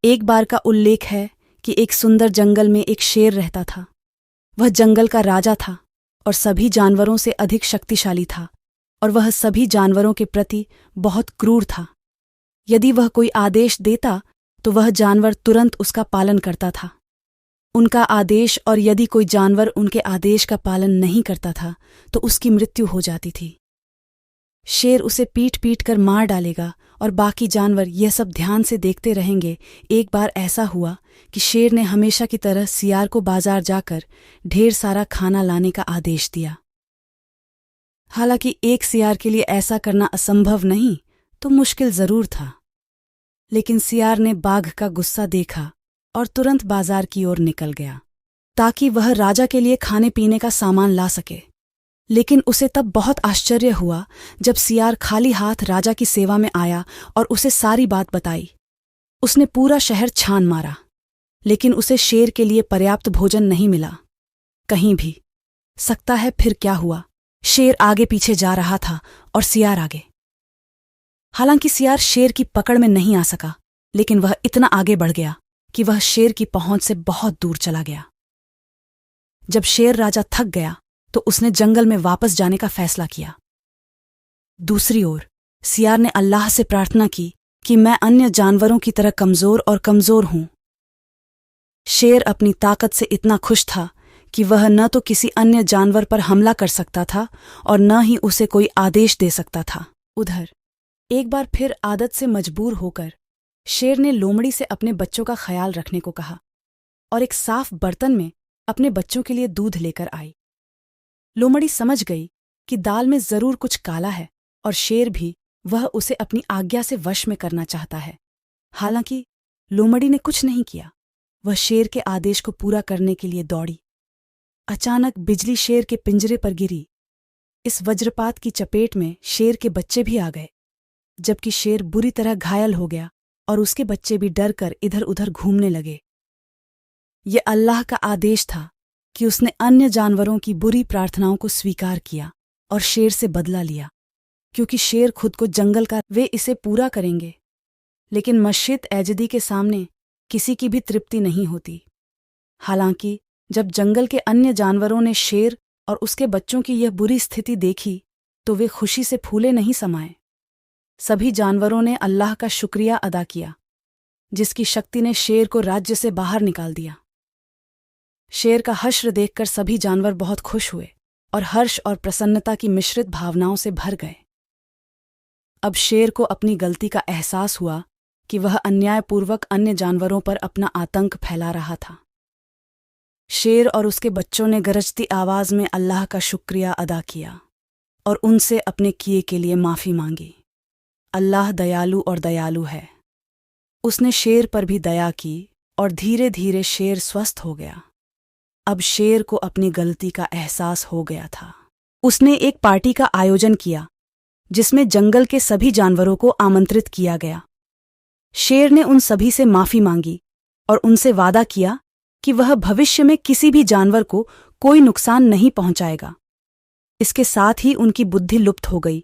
एक बार का उल्लेख है कि एक सुंदर जंगल में एक शेर रहता था। वह जंगल का राजा था और सभी जानवरों से अधिक शक्तिशाली था, और वह सभी जानवरों के प्रति बहुत क्रूर था। यदि वह कोई आदेश देता तो वह जानवर तुरंत उसका पालन करता था। उनका आदेश, और यदि कोई जानवर उनके आदेश का पालन नहीं करता था तो उसकी मृत्यु हो जाती थी। शेर उसे पीट पीट कर मार डालेगा और बाकी जानवर यह सब ध्यान से देखते रहेंगे। एक बार ऐसा हुआ कि शेर ने हमेशा की तरह सियार को बाजार जाकर ढेर सारा खाना लाने का आदेश दिया। हालांकि एक सियार के लिए ऐसा करना असंभव नहीं तो मुश्किल जरूर था, लेकिन सियार ने बाघ का गुस्सा देखा और तुरंत बाजार की ओर निकल गया ताकि वह राजा के लिए खाने पीने का सामान ला सके। लेकिन उसे तब बहुत आश्चर्य हुआ जब सियार खाली हाथ राजा की सेवा में आया और उसे सारी बात बताई। उसने पूरा शहर छान मारा, लेकिन उसे शेर के लिए पर्याप्त भोजन नहीं मिला कहीं भी। सकता है फिर क्या हुआ, शेर आगे पीछे जा रहा था और सियार आगे। हालांकि सियार शेर की पकड़ में नहीं आ सका, लेकिन वह इतना आगे बढ़ गया कि वह शेर की पहुंच से बहुत दूर चला गया। जब शेर राजा थक गया तो उसने जंगल में वापस जाने का फैसला किया। दूसरी ओर सियार ने अल्लाह से प्रार्थना की कि मैं अन्य जानवरों की तरह कमजोर और कमजोर हूं। शेर अपनी ताकत से इतना खुश था कि वह न तो किसी अन्य जानवर पर हमला कर सकता था और न ही उसे कोई आदेश दे सकता था। उधर एक बार फिर आदत से मजबूर होकर शेर ने लोमड़ी से अपने बच्चों का ख्याल रखने को कहा और एक साफ बर्तन में अपने बच्चों के लिए दूध लेकर आई। लोमड़ी समझ गई कि दाल में जरूर कुछ काला है और शेर भी वह उसे अपनी आज्ञा से वश में करना चाहता है। हालांकि लोमड़ी ने कुछ नहीं किया, वह शेर के आदेश को पूरा करने के लिए दौड़ी। अचानक बिजली शेर के पिंजरे पर गिरी। इस वज्रपात की चपेट में शेर के बच्चे भी आ गए, जबकि शेर बुरी तरह घायल हो गया और उसके बच्चे भी डर कर इधर उधर घूमने लगे। ये अल्लाह का आदेश था कि उसने अन्य जानवरों की बुरी प्रार्थनाओं को स्वीकार किया और शेर से बदला लिया, क्योंकि शेर खुद को जंगल का वे इसे पूरा करेंगे। लेकिन मस्जिद एजदी के सामने किसी की भी तृप्ति नहीं होती। हालांकि जब जंगल के अन्य जानवरों ने शेर और उसके बच्चों की यह बुरी स्थिति देखी तो वे खुशी से फूले नहीं समाये। सभी जानवरों ने अल्लाह का शुक्रिया अदा किया, जिसकी शक्ति ने शेर को राज्य से बाहर निकाल दिया। शेर का हश्र देखकर सभी जानवर बहुत खुश हुए और हर्ष और प्रसन्नता की मिश्रित भावनाओं से भर गए। अब शेर को अपनी गलती का एहसास हुआ कि वह अन्यायपूर्वक अन्य जानवरों पर अपना आतंक फैला रहा था। शेर और उसके बच्चों ने गरजती आवाज में अल्लाह का शुक्रिया अदा किया और उनसे अपने किए के लिए माफी मांगी। अल्लाह दयालु और दयालु है। उसने शेर पर भी दया की और धीरे धीरे शेर स्वस्थ हो गया। अब शेर को अपनी गलती का एहसास हो गया था। उसने एक पार्टी का आयोजन किया जिसमें जंगल के सभी जानवरों को आमंत्रित किया गया। शेर ने उन सभी से माफी मांगी और उनसे वादा किया कि वह भविष्य में किसी भी जानवर को कोई नुकसान नहीं पहुंचाएगा। इसके साथ ही उनकी बुद्धि लुप्त हो गई